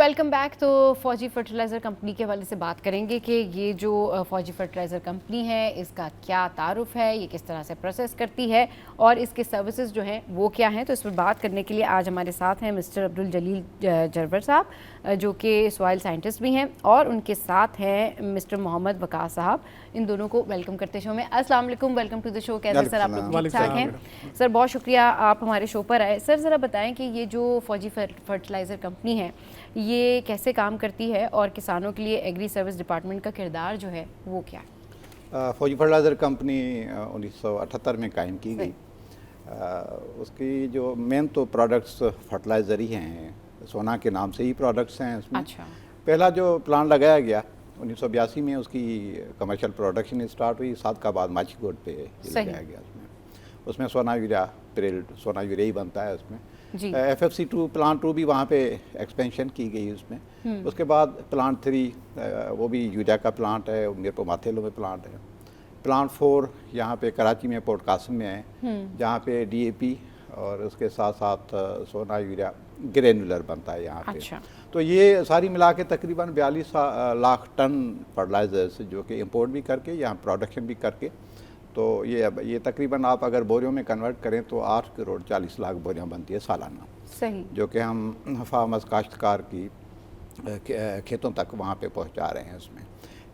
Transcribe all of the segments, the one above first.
Welcome back. तो फौजी fertiliser company के हवाले से बात करेंगे कि ये जो फौजी फर्टिलाइज़र कंपनी है इसका क्या तारुफ है, ये किस तरह से प्रोसेस करती है और इसके सर्विसेज जो हैं वो क्या हैं। तो इस पर बात करने के लिए आज हमारे साथ हैं मिस्टर अब्दुल जलील जरवर साहब, जो कि सॉइल साइंटिस्ट भी हैं, और उनके साथ हैं मिस्टर मोहम्मद वकास साहब। इन दोनों को वेलकम करते शो में। अस्सलाम वालेकुम, वेलकम टू द शो। कैसे सर आप लोग? ठीक ठाक हैं सर? बहुत शुक्रिया आप हमारे शो पर आए। सर ज़रा बताएं कि ये जो फौजी फर्टिलाइज़र कंपनी है ये कैसे काम करती है और किसानों के लिए एग्री सर्विस डिपार्टमेंट का किरदार जो है वो क्या है? फौजी फर्टिलाइज़र कंपनी 1978 में कायम की गई। उसकी जो मेन तो प्रोडक्ट्स फर्टिलाइज़र ही हैं, सोना के नाम से ही प्रोडक्ट्स हैं उसमें। अच्छा। पहला जो प्लांट लगाया गया 1982 में, उसकी कमर्शियल प्रोडक्शन स्टार्ट हुई। सादकाबाद माचीकोट पे लगाया गया। उसमें सोना यूरिया पिरिल्ड सोना यूरिया ही बनता है उसमें। FFC 2 प्लांट 2 भी वहाँ पे एक्सपेंशन की गई उसमें। उसके बाद प्लांट 3 वो भी यूरिया का प्लांट है, मीरपुर माथेलो में प्लांट है। प्लांट 4 यहाँ पे कराची में पोर्ट कासिम में है, जहाँ पे DAP और उसके साथ साथ सोना यूरिया ग्रेनुलर बनता है यहाँ पे। अच्छा। तो ये सारी मिला के तकरीबन 42 लाख टन फर्टिलाइजर्स जो कि इंपोर्ट भी करके यहाँ प्रोडक्शन भी करके, तो ये तकरीबन आप अगर बोरियों में कन्वर्ट करें तो 8 करोड़ 40 लाख बोरियां बनती है सालाना। सही। जो कि हम फार्मर्स काश्तकार की खेतों तक वहाँ पे पहुँचा रहे हैं उसमें।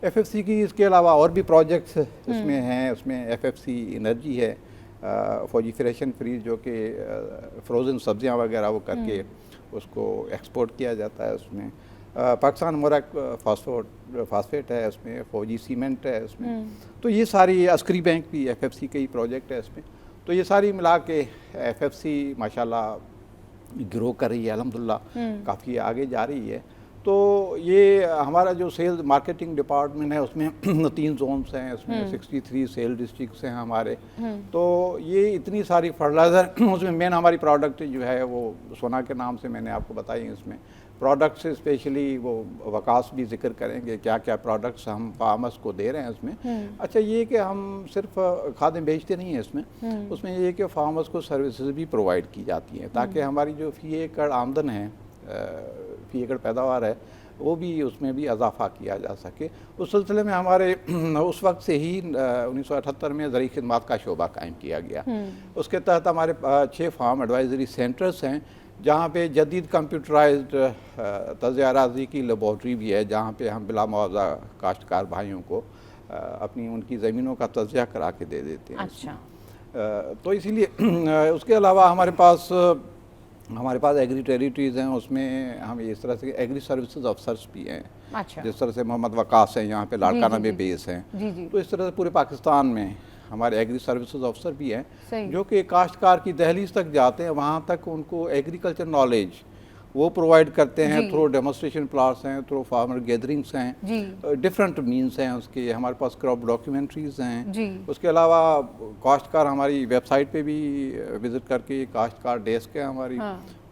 FFC की इसके अलावा और भी प्रोजेक्ट्स इसमें हैं। उसमें FFC एनर्जी है, फॉजिफरेशन फ्री, जो कि फ्रोज़न सब्जियां वगैरह वो करके उसको एक्सपोर्ट किया जाता है उसमें। पाकिस्तान मोरक फास्फेट है उसमें, फौजी सीमेंट है उसमें। तो ये सारी अस्करी बैंक भी FFC का ही प्रोजेक्ट है इसमें। तो ये सारी मिला के FFC माशाल्लाह ग्रो कर रही है, अल्हम्दुलिल्लाह काफ़ी आगे जा रही है। तो ये हमारा जो सेल्स मार्केटिंग डिपार्टमेंट है उसमें 3 जोन्स हैं, उसमें 63 सेल डिस्ट्रिक्ट्स हैं हमारे। तो ये इतनी सारी फर्टिलाइज़र उसमें मेन हमारी प्रोडक्ट जो है वो सोना के नाम से मैंने आपको बताई। उसमें प्रोडक्ट्स स्पेशली वो वकास भी जिक्र करेंगे क्या क्या प्रोडक्ट्स हम फार्मर्स को दे रहे हैं उसमें। अच्छा, ये कि हम सिर्फ खादें बेचते नहीं हैं उसमें ये कि फार्मर्स को सर्विसेज भी प्रोवाइड की जाती हैं, ताकि हमारी जो फ़ी एकड़ आमदन है, फ़ी एकड़ पैदावार है, वो भी उसमें भी इजाफा किया जा सके। उस सिलसिले में हमारे उस वक्त से ही 1978 में ज़रूरी खिदमत का शोबा कायम किया गया। उसके तहत हमारे 6 फार्म एडवाइजरी सेंटर्स हैं, जहाँ पे जदीद कंप्यूटराइज्ड तज़िया-ए-राज़ी की लेबॉर्ट्री भी है, जहाँ पे हम बिला मुआवजा काश्तकार भाइयों को अपनी उनकी ज़मीनों का तज़िया करा के दे देते हैं। अच्छा। तो इसीलिए उसके अलावा हमारे पास एग्री टेरिटरीज़ हैं, उसमें हम इस तरह से एग्री सर्विसेज अफसर्स भी हैं। अच्छा। जिस तरह से मोहम्मद वकास हैं यहाँ पे लाड़काना में बेस हैं। तो इस तरह से पूरे पाकिस्तान में हमारे एग्री सर्विसेज अफसर भी हैं, जो कि काश्तकार की दहलीज तक जाते हैं, वहाँ तक उनको एग्रीकल्चर नॉलेज वो प्रोवाइड करते हैं थ्रू डेमोस्ट्रेशन प्लाट्स हैं, थ्रू फार्मर गैदरिंग्स हैं, डिफरेंट मीन्स हैं उसके। हमारे पास क्रॉप डॉक्यूमेंट्रीज हैं। उसके अलावा काश्तकार हमारी वेबसाइट पे भी विज़िट करके, काश्तकार डेस्क है हमारी,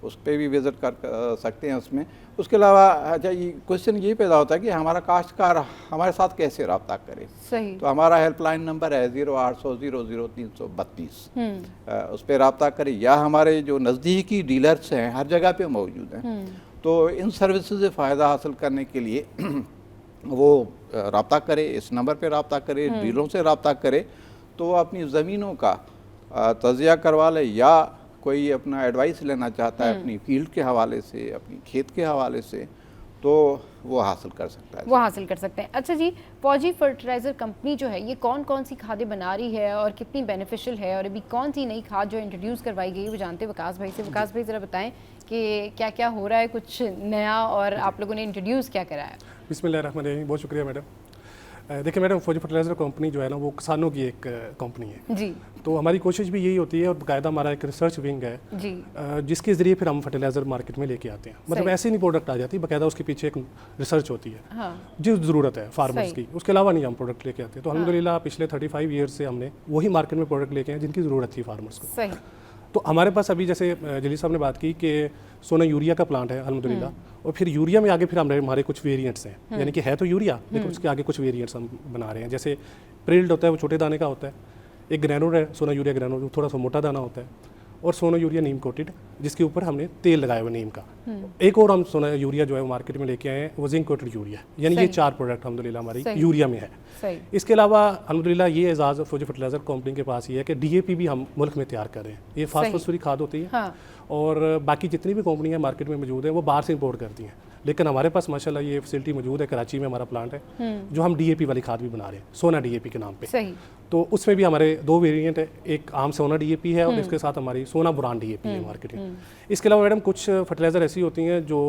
उस पर भी विज़िट कर सकते हैं उसमें। उसके अलावा अच्छा, ये क्वेश्चन ये पैदा होता है कि हमारा काश्तकार हमारे साथ कैसे रब्ता करे। सही। तो हमारा हेल्पलाइन नंबर है 0800 00 332। उस पर रब्ता करें, या हमारे जो नज़दीकी डीलर्स हैं हर जगह पे मौजूद हैं। तो इन सर्विसेज से फ़ायदा हासिल करने के लिए वो रब्ता करे, इस नंबर पर रब्ता करे, डीलरों से रब्ता करे, तो अपनी ज़मीनों का तज़िया करवा ले, या कोई अपना एडवाइस लेना चाहता है अपनी फील्ड के हवाले से, अपनी खेत के हवाले से, तो वो हासिल कर सकता है। वो हासिल कर सकते हैं। अच्छा जी, फौजी फर्टिलाइज़र कंपनी जो है ये कौन कौन सी खादें बना रही है और कितनी बेनिफिशियल है, और अभी कौन सी नई खाद जो इंट्रोड्यूस करवाई गई वो जानते हैं वकास भाई से। वकास भाई ज़रा बताएं कि क्या क्या हो रहा है, कुछ नया, और आप लोगों ने इंट्रोड्यूस क्या करा है। बिस्मिल्लाहिर्रहमानिर्रहीम। बहुत शुक्रिया मैडम। देखिए मैडम, फौजी फर्टिलाइज़र कंपनी जो है ना वो किसानों की एक कंपनी है जी। तो हमारी कोशिश भी यही होती है, और बाकायदा हमारा एक रिसर्च विंग है जी, जिसके ज़रिए फिर हम फर्टिलाइज़र मार्केट में लेके आते हैं। मतलब ऐसे नहीं प्रोडक्ट आ जाती, बाकायदा उसके पीछे एक रिसर्च होती है। हाँ। जो ज़रूरत है फार्मर्स की, उसके अलावा नहीं हम प्रोडक्ट लेके आते। तो अल्हम्दुलिल्लाह पिछले 35 ईयर्स से हमने वही मार्केट में प्रोडक्ट लेके आए जिनकी ज़रूरत थी फार्मर्स को। सही। तो हमारे पास अभी जैसे जलील साहब ने बात की कि सोना यूरिया का प्लांट है अल्हम्दुलिल्लाह, और फिर यूरिया में आगे फिर हमारे कुछ वेरिएंट्स हैं, यानी कि है तो यूरिया लेकिन उसके आगे कुछ वेरिएंट्स हम बना रहे हैं। जैसे प्रिल्ड होता है वो छोटे दाने का होता है, एक ग्रैनुलर है सोना यूरिया ग्रैनुलर, थोड़ा सा मोटा दाना होता है, और सोना यूरिया नीम कोटेड, जिसके ऊपर हमने तेल लगाया हुआ नीम का। एक और हम सोना यूरिया जो है वो मार्केट में लेके आए हैं, वो जिंक कोटेड यूरिया, यानी ये 4 प्रोडक्ट अल्हम्दुलिल्लाह हमारी यूरिया में है। इसके अलावा अल्हम्दुलिल्लाह ये एजाज़ फौजी फर्टिलाइजर कंपनी के पास ये है कि DAP भी हम मुल्क में तैयार कर रहे हैं। ये फास्फोरस फ्री खाद होती है। हाँ। और बाकी जितनी भी कंपनियां मार्केट में मौजूद है वो बाहर से इंपोर्ट करती हैं, लेकिन हमारे पास माशाल्लाह ये फैसिलिटी मौजूद है। कराची में हमारा प्लांट है जो हम DAP वाली खाद भी बना रहे हैं, सोना DAP के नाम पे। सही। तो उसमें भी हमारे 2 वेरिएंट है, एक आम सोना DAP है और इसके साथ हमारी सोना बुरान DAP है मार्केट में। इसके अलावा मैडम कुछ फर्टिलाइज़र ऐसी होती हैं जो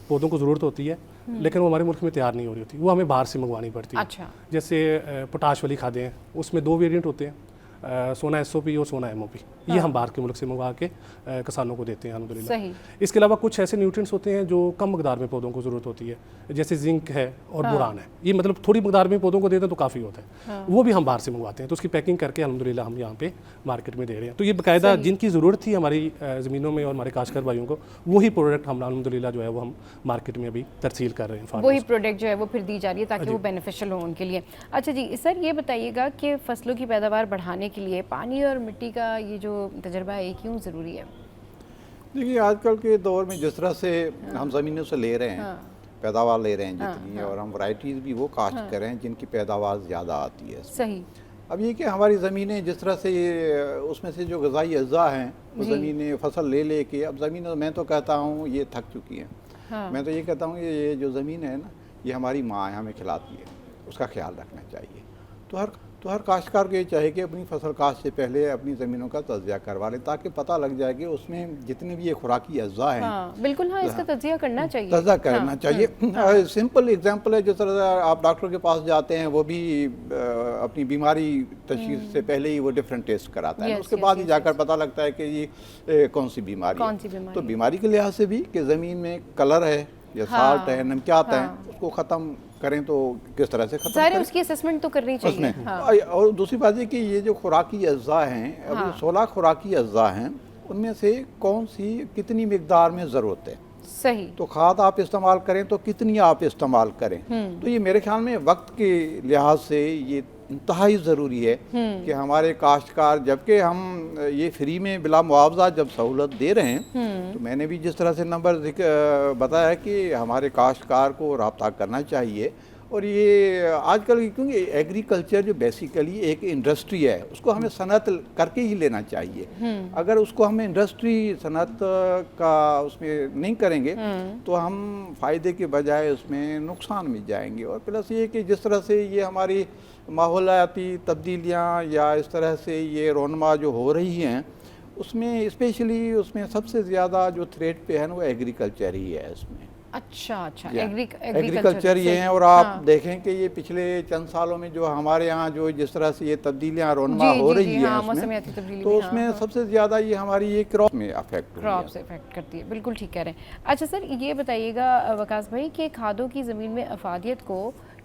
पौधों को ज़रूरत होती है लेकिन वो हमारे मुल्क में तैयार नहीं हो रही होती, वो हमें बाहर से मंगवानी पड़ती है। अच्छा। जैसे पोटाश वाली खादें हैं, उसमें 2 वेरिएंट होते हैं, सोना SOP और सोना MOP। हाँ। ये हम बाहर के मुल्क से मंगवा के किसानों को देते हैं अल्हम्दुलिल्लाह। इसके अलावा कुछ ऐसे न्यूट्रिएंट्स होते हैं जो कम मकदार में पौधों को ज़रूरत होती है, जैसे जिंक है और बोरान है। ये मतलब थोड़ी मकदार में पौधों को देते हैं तो काफ़ी होता है। हाँ। वो भी हम बाहर से मंगवाते हैं, तो उसकी पैकिंग करके अल्हम्दुलिल्लाह हम यहाँ पे मार्केट में दे रहे हैं। तो ये बाकायदा जिनकी ज़रूरत थी हमारी ज़मीनों में और हमारे काश्तकार भाइयों को, वही प्रोडक्ट हम अल्हम्दुलिल्लाह जो है वो हम मार्केट में अभी तरसील कर रहे हैं। वही प्रोडक्ट जो है वो फिर दी जा रही है ताकि वो बेनिफिशियल हो उनके लिए। अच्छा जी सर, ये बताइएगा कि फसलों की पैदावार बढ़ाने के लिए पानी और मिट्टी का ये जो तजर्बा है क्यों ज़रूरी है? देखिए आजकल के दौर में जिस तरह से हम ज़मीनों से ले रहे हैं, पैदावार ले रहे हैं जितनी, और हम वैरायटीज़ भी वो काश्त कर रहे हैं जिनकी पैदावार ज़्यादा आती है। सही। अब ये कि हमारी ज़मीनें जिस तरह से उसमें से जो ग़िज़ाई अज्जा हैं वो ज़मीनें फसल ले ले के, अब ज़मीन मैं तो कहता हूँ ये थक चुकी हैं। मैं तो ये कहता हूँ ये जो ज़मीन है ना, ये हमारी माँ हमें खिलाती है, उसका ख्याल रखना चाहिए। तो हर काश्तकार को ये चाहिए कि अपनी फसल काश्त से पहले अपनी ज़मीनों का तज्ज़िया करवा ले, ताकि पता लग जाए कि उसमें जितने भी ये खुराकी अज्जा हैं। हाँ, बिल्कुल। हाँ, इसका तज्ज़िया करना चाहिए, तज्ज़िया करना चाहिए। सिंपल एग्जांपल है, जिस तरह आप डॉक्टर के पास जाते हैं, वो भी अपनी बीमारी तशख़ीस से पहले ही वो डिफरेंट टेस्ट कराता है, उसके बाद ही जाकर पता लगता है कि ये कौन सी बीमारी है। तो बीमारी के लिहाज से भी कि ज़मीन में कलर है या साल्ट है, नमकियात है, उसको ख़त्म करें तो किस तरह से खत्म सारे उसकी असेसमेंट तो करनी चाहिए। हाँ। और दूसरी बात ये कि ये जो खुराकी अज्जा हैं, अभी 16 खुराकी अज्जा हैं, उनमें से कौन सी कितनी मिकदार में ज़रूरत है। सही। तो खाद आप इस्तेमाल करें तो कितनी आप इस्तेमाल करें। तो ये मेरे ख्याल में वक्त के लिहाज से ये इंतहाई ज़रूरी है कि हमारे काश्तकार, जबकि हम ये फ्री में बिला मुआवजा जब सहूलत दे रहे हैं, तो मैंने भी जिस तरह से नंबर बताया कि हमारे काश्तकार को रब्ता करना चाहिए। और ये आजकल क्योंकि एग्रीकल्चर जो बेसिकली एक इंडस्ट्री है, उसको हमें सनत करके ही लेना चाहिए। अगर उसको हमें इंडस्ट्री सनत का उसमें नहीं करेंगे तो हम फ़ायदे के बजाय उसमें नुकसान में जाएंगे। और प्लस ये कि जिस तरह से ये हमारी माहौलियाती तब्दीलियाँ या इस तरह से ये रोनमा जो हो रही हैं, उसमें स्पेशली उसमें सबसे ज़्यादा जो थ्रेट पे है ना वो एग्रीकल्चर ही है इसमें। अच्छा। एग्रीकल्चर ये हैं। और आप देखें कि ये पिछले चंद सालों में जो हमारे यहाँ जो जिस तरह से ये तब्दीलियाँ रोनमा हो रही है उसमें, तो उसमें सबसे ज़्यादा ये हमारी ये क्रॉप में अफेक्ट करती है। बिल्कुल ठीक कह रहे हैं। अच्छा सर, ये बताइएगा वकास भाई कि खादों की ज़मीन में अफादियत को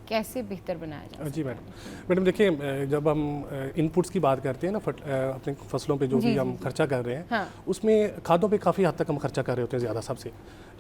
कैसे बेहतर बनाया जाए? जी मैडम देखिए, जब हम इनपुट्स की बात करते हैं ना अपने फसलों पे जो भी हम खर्चा कर रहे हैं, हाँ। उसमें खादों पे काफ़ी हद तक हम खर्चा कर रहे होते हैं ज़्यादा सबसे।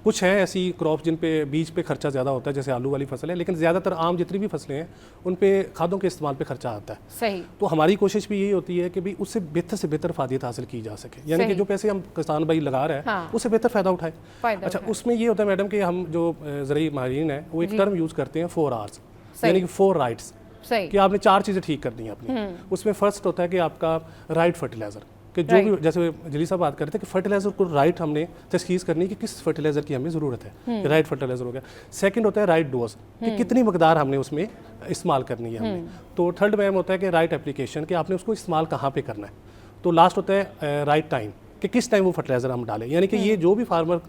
कुछ हैं ऐसी क्रॉप जिन पे बीज पे खर्चा ज़्यादा होता है, जैसे आलू वाली फसल है, लेकिन ज़्यादातर आम जितनी भी फसलें हैं उन पे खादों के इस्तेमाल पे खर्चा आता है। सही। तो हमारी कोशिश भी यही होती है कि भाई उससे बेहतर से बेहतर फायदा हासिल की जा सके, यानी कि जो पैसे हम किसान भाई लगा रहे हैं, हाँ। उससे बेहतर फ़ायदा उठाए। अच्छा, उसमें ये होता है मैडम कि हम जो ज़रूरी माहिरीन है वो एक टर्म यूज़ करते हैं 4 R's, यानी कि 4 राइट्स, कि आपने 4 चीज़ें ठीक करनी है अपनी। उसमें फर्स्ट होता है कि आपका राइट फर्टिलाइज़र, कि जो भी जैसे जली साहब बात करते हैं कि फर्टिलाइज़र को राइट हमने तशखीस करनी है कि किस फर्टिलाइज़र की हमें ज़रूरत है, राइट फर्टिलाइज़र हो गया। सेकंड होता है राइट डोज, कि कितनी मकदार हमने उसमें इस्तेमाल करनी है हमने। तो थर्ड मैम होता है कि राइट एप्लीकेशन, कि आपने उसको इस्तेमाल कहाँ पे करना है। तो लास्ट होता है राइट टाइम, कि किस टाइम वो फर्टिलाइजर हम डालें। यानी कि ये जो भी फार्मर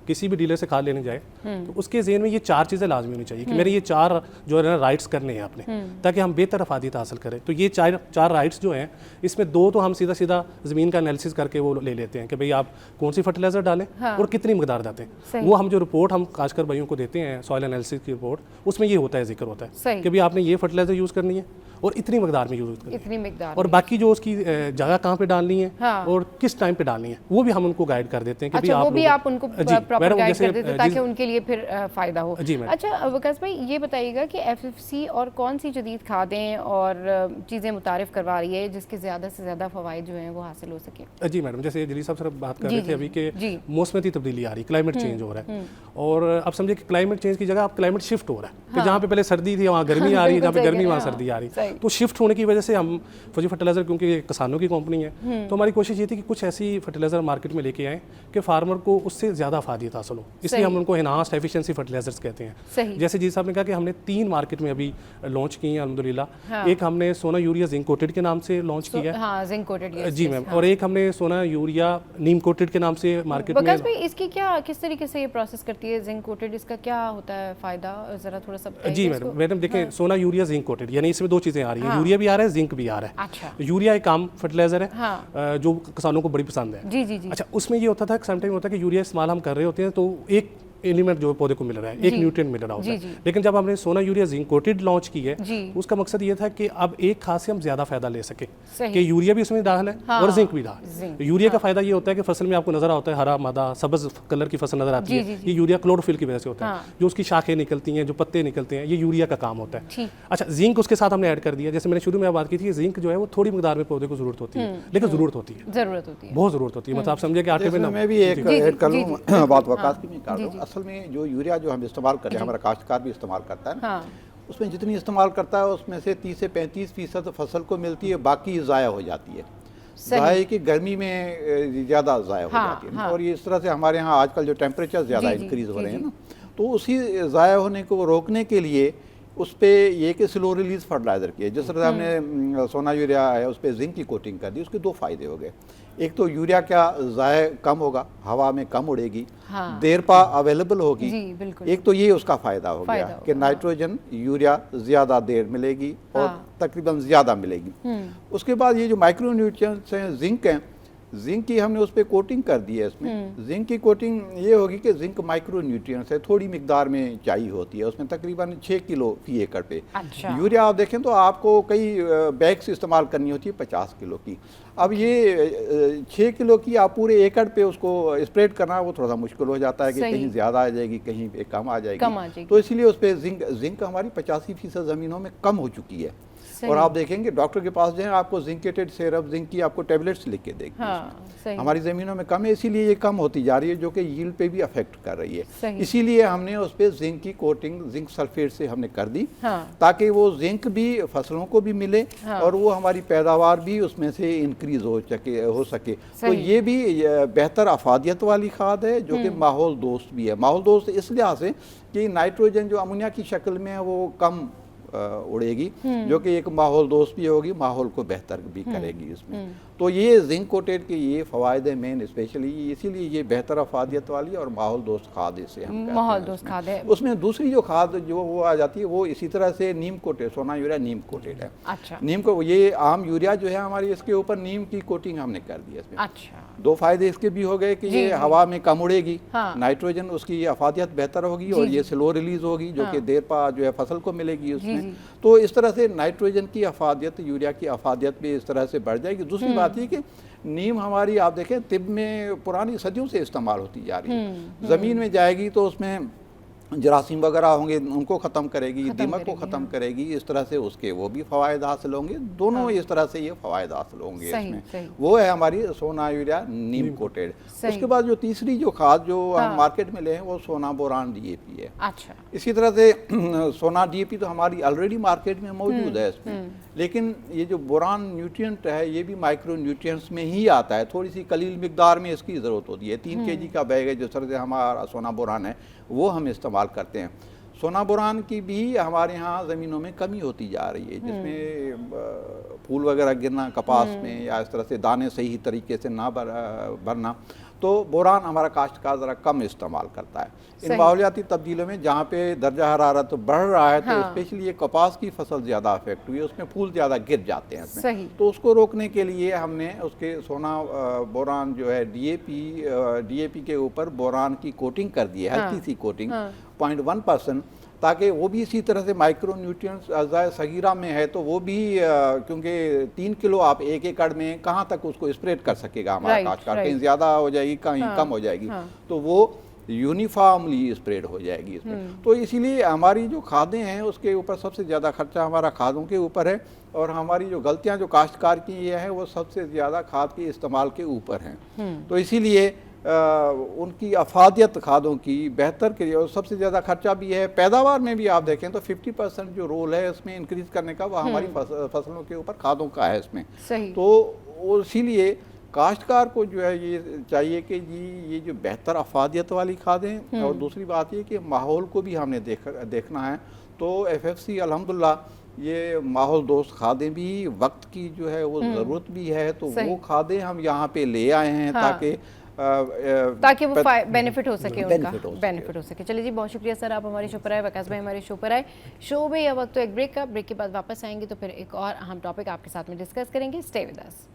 किसी भी डीलर से खाद लेने जाए तो उसके ज़हन में ये 4 चीज़ें लाजमी होनी चाहिए कि मेरे ये 4 जो है ना राइट्स करने हैं आपने, ताकि हम बेहतर अफादियत हासिल करें। तो ये 4 राइट्स जो हैं, इसमें 2 तो हम सीधा सीधा ज़मीन का एनालिसिस करके वो ले लेते हैं कि भाई आप कौन सी फर्टिलाइजर डालें, हाँ। और कितनी मकदार डालें। वो हम जो रिपोर्ट हम काश्तकार भाइयों को देते हैं, सॉइल एनालिसिस की रिपोर्ट, उसमें ये होता है, जिक्र होता है कि भाई आपने ये फर्टिलाइजर यूज़ करनी है और इतनी मकदार में यूज़ करनी है, और बाकी जो उसकी जगह कहाँ पे डालनी है, हाँ। और किस टाइम पे डालनी है, वो भी हम उनको गाइड कर देते हैं कि अच्छा, वो भी आप उनको प्रॉपर गाइड कर देते हैं ताकि उनके लिए फिर फ़ायदा हो। जी मैडम। अच्छा वकास भाई, ये बताइएगा कि FFC और कौन सी जदीद खादें और चीज़ें मुतारिफ करवा रही है जिसके ज़्यादा से ज़्यादा फ़वाइद जो हैं वो हासिल हो सके? जी मैडम, जैसे जलील साहब सर बात कर रहे थे अभी के मौसमी तब्दीली आ रही, क्लाइमेट चेंज हो रहा है, और अब समझिए कि क्लाइमेट चेंज की जगह अब क्लाइमेट शिफ्ट हो रहा है कि जहाँ पे पहले सर्दी थी वहाँ गर्मी आ रही है, जहाँ पे गर्मी वहाँ सर्दी आ रही है। तो शिफ्ट होने की वजह से हम फौजी फर्टिलाइजर, क्योंकि किसानों की कंपनी है, तो हमारी कोशिश ये थी कि कुछ ऐसी फर्टिलाइजर मार्केट में लेके आए कि फार्मर को उससे ज़्यादा फायदा हासिल हो, इसलिए हम उनको एनहांस्ड एफिशिएंसी फर्टिलाइजर्स कहते हैं। जैसे जी साहब ने कहा कि हमने 3 मार्केट में अभी लॉन्च की है अल्हम्दुलिल्लाह। एक हमने सोना यूरिया जिंक कोटेड के नाम से लॉन्च किया है। हाँ, जिंक कोटेड, जी मैम। और एक हमने सोना यूरिया नीम कोटेड के नाम से मार्केट में। भाई इसकी क्या, किस तरीके से ये प्रोसेस करती है जिंक कोटेड, इसका क्या होता है फ़ायदा, ज़रा थोड़ा सा बताइए। जी मैडम देखें, सोना यूरिया जिंक कोटेड यानी इसमें 2 चीज़ें आ रही हैं, यूरिया भी आ रहा है, जिंक भी आ रहा है। अच्छा। यूरिया एक आम फर्टिलाइजर है जो किसानों को बड़ी पसंद है। जी। अच्छा, उसमें ये होता था कि समटाइम होता है कि यूरिया इस्तेमाल हम कर रहे होते हैं तो एक एलिमेंट जो पौधे को मिल रहा है, एक न्यूट्रिएंट मिल रहा होता है, लेकिन जब हमने सोना यूरिया जिंक कोटेड लॉन्च की है, उसका मकसद ये था कि अब एक खाद से हम ज्यादा फायदा ले सके, कि यूरिया भी उसमें दाखिल है और जिंक भी दाखिल। यूरिया का फायदा ये होता है कि फसल में आपको नजर आता है हरा मादा सब्ज कलर की फसल नजर आती है, ये यूरिया क्लोरोफिल की वजह से होता है, जो उसकी शाखें निकलती हैं, जो पत्ते निकलते हैं, ये यूरिया का काम होता है। अच्छा, जिंक उसके साथ हमने ऐड कर दिया, जैसे मैंने शुरू में बात की थी, जिंक जो है वो थोड़ी मकदार में पौधे को जरूरत होती है, लेकिन जरूरत होती है, बहुत जरूरत होती है। मतलब आप समझे कि आटे में मैं भी एक ऐड कर लूँ बात वकास की, मैं कर लूँ। असल में जो यूरिया जो हम इस्तेमाल करते हैं, हमारा काश्तकार भी इस्तेमाल करता है ना, उसमें जितनी इस्तेमाल करता है उसमें से 30 से 35% फसल को मिलती है, बाकी ज़ाया हो जाती है। ज़ाया की गर्मी में ज़्यादा ज़ाया हो जाती है। और ये इस तरह से हमारे यहाँ आजकल जो टेम्परेचर ज़्यादा इंक्रीज़ हो रहे हैं ना, तो उसी ज़ाया होने को रोकने के लिए उस पर ये कि स्लो रिलीज फर्टिलाइज़र की है, जिस तरह से हमने सोना यूरिया है उस पर जिंक की कोटिंग कर दी, उसके 2 फ़ायदे हो गए। एक तो यूरिया का ज़ाया कम होगा, हवा में कम उड़ेगी, देर पा अवेलेबल होगी। एक तो ये उसका फ़ायदा हो गया कि नाइट्रोजन यूरिया ज़्यादा देर मिलेगी और तकरीबन ज़्यादा मिलेगी। उसके बाद ये जो माइक्रो न्यूट्रिएंट्स हैं, जिंक हैं, जिंक की हमने उस पर कोटिंग कर दी है। इसमें जिंक की कोटिंग ये होगी कि जिंक माइक्रो न्यूट्रिएंट्स है, थोड़ी मिकदार में चाहिए होती है, उसमें तकरीबन 6 किलो फी एकड़ पे। अच्छा। यूरिया आप देखें तो आपको कई बैग्स इस्तेमाल करनी होती है 50 किलो की। अब ये 6 किलो की आप पूरे एकड़ पे उसको स्प्रेड करना वो थोड़ा सा मुश्किल हो जाता है कि कहीं ज़्यादा आ जाएगी, कहीं पे कम आ जाएगी। तो इसीलिए उस पर जिंक हमारी 85% ज़मीनों में कम हो चुकी है। और आप देखेंगे डॉक्टर के पास जाएं, आपको जिंकेटेड सिरप, जिंक की आपको टैबलेट्स लिख के देंगे। हमारी ज़मीनों में कम है, इसीलिए ये कम होती जा रही है, जो कि यील्ड पे भी अफेक्ट कर रही है। इसीलिए हमने उस पर जिंक की कोटिंग जिंक सल्फेट से हमने कर दी, ताकि वो जिंक भी फसलों को भी मिले और वो हमारी पैदावार भी उसमें से इंक्रीज हो सके। तो ये भी बेहतर अफादियत वाली खाद है, जो कि माहौल दोस्त भी है। माहौल दोस्त इस लिहाज से कि नाइट्रोजन जो अमोनिया की शक्ल में है वो कम उड़ेगी, जो कि एक माहौल दोस्त भी होगी, माहौल को बेहतर भी करेगी इसमें। तो ये जिंक कोटेड के ये फ़वायदे मेन स्पेशली, इसीलिए ये बेहतर अफादियत वाली और माहौल दोस्त खाद इसे हम कहते हैं। माहौल दोस्त खाद है। उसमें दूसरी जो खाद जो वो आ जाती है वो इसी तरह से नीम कोटेड, सोना यूरिया नीम कोटेड है। अच्छा। नीम को ये आम यूरिया जो है हमारी, इसके ऊपर नीम की कोटिंग हमने कर दी है इसमें। अच्छा। 2 फायदे इसके भी हो गए कि ये हवा में कम उड़ेगी, नाइट्रोजन उसकी अफादियत बेहतर होगी, और ये स्लो रिलीज होगी, जो कि देर पा जो है फसल को मिलेगी उसमें। तो इस तरह से नाइट्रोजन की अफादियत, यूरिया की अफादियत भी इस तरह से बढ़ जाएगी। दूसरी बात ये कि नीम हमारी आप देखें तिब में पुरानी सदियों से इस्तेमाल होती जा रही है। ज़मीन में जाएगी तो उसमें जरासीम वगैरह होंगे, उनको ख़त्म करेगी, दीमक को ख़त्म करेगी, इस तरह से उसके वो भी फ़वायद हासिल होंगे। दोनों इस तरह से ये फ़वायद हासिल होंगे इसमें। वो है हमारी सोना यूरिया नीम कोटेड। उसके बाद जो तीसरी जो खाद जो हम मार्केट में ले हैं वो सोना बोरान DAP है। अच्छा। इसी तरह से सोना DAP तो हमारी ऑलरेडी मार्केट में मौजूद है इसमें, लेकिन ये जो बोरान न्यूट्रिएंट है ये भी माइक्रो न्यूट्रिएंट्स में ही आता है, थोड़ी सी कलील मिकदार में इसकी ज़रूरत होती है। 3 kg का बैग है जिस तरह से हमारा सोना बोरान है वो हम इस्तेमाल करते हैं। सोना बोरान की भी हमारे यहाँ ज़मीनों में कमी होती जा रही है, जिसमें फूल वगैरह गिरना कपास में, या इस तरह से दाने सही तरीके से ना भरना, तो बोरान हमारा काश्तकार ज़रा कम इस्तेमाल करता है। इन माहौलियाती तब्दीलों में जहाँ पे दर्जा हरारत बढ़ रहा है, तो स्पेशली ये कपास की फसल ज़्यादा अफेक्ट हुई है, उसमें फूल ज़्यादा गिर जाते हैं इसमें। तो उसको रोकने के लिए हमने उसके सोना बोरान जो है DAP के ऊपर बोरान की कोटिंग कर दी है, हल्की सी कोटिंग 0.1%, ताकि वो भी इसी तरह से माइक्रो न्यूट्रिएंट्स अज़ाए सगीरा में है तो वो भी क्योंकि 3 किलो आप 1 एकड़ में कहाँ तक उसको स्प्रेड कर सकेगा हमारा काश्तकार, कहीं ज़्यादा हो जाएगी कहीं कम हो जाएगी, तो वो यूनिफॉर्मली स्प्रेड हो जाएगी इसमें। तो इसीलिए हमारी जो खादें हैं उसके ऊपर सबसे ज़्यादा खर्चा हमारा खादों के ऊपर है, और हमारी जो गलतियां जो काश्तकार की ये है वो सबसे ज़्यादा खाद के इस्तेमाल के ऊपर हैं। तो इसीलिए उनकी अफादियत खादों की बेहतर के लिए, और सबसे ज़्यादा खर्चा भी है पैदावार में भी। आप देखें तो 50% जो रोल है इसमें इंक्रीज़ करने का वह हमारी फसलों के ऊपर खादों का है इसमें। सही। तो इसीलिए काश्तकार को जो है ये चाहिए कि जी ये जो बेहतर अफादियत वाली खादें, और दूसरी बात ये कि माहौल को भी हमने देखना है। तो FFC अल्हम्दुलिल्लाह ये माहौल दोस्त खादें भी, वक्त की जो है वो ज़रूरत भी है, तो वो खादें हम यहाँ पे ले आए हैं ताकि वो बेनिफिट हो सके, उनका बेनिफिट हो सके। चलिए जी, बहुत शुक्रिया सर, आप हमारे शो पर आए, वकास भाई हमारे शो पर आए। शो में यह वक्त तो एक ब्रेक का, ब्रेक के बाद वापस आएंगे तो फिर एक और अहम टॉपिक आपके साथ में डिस्कस करेंगे। Stay with us.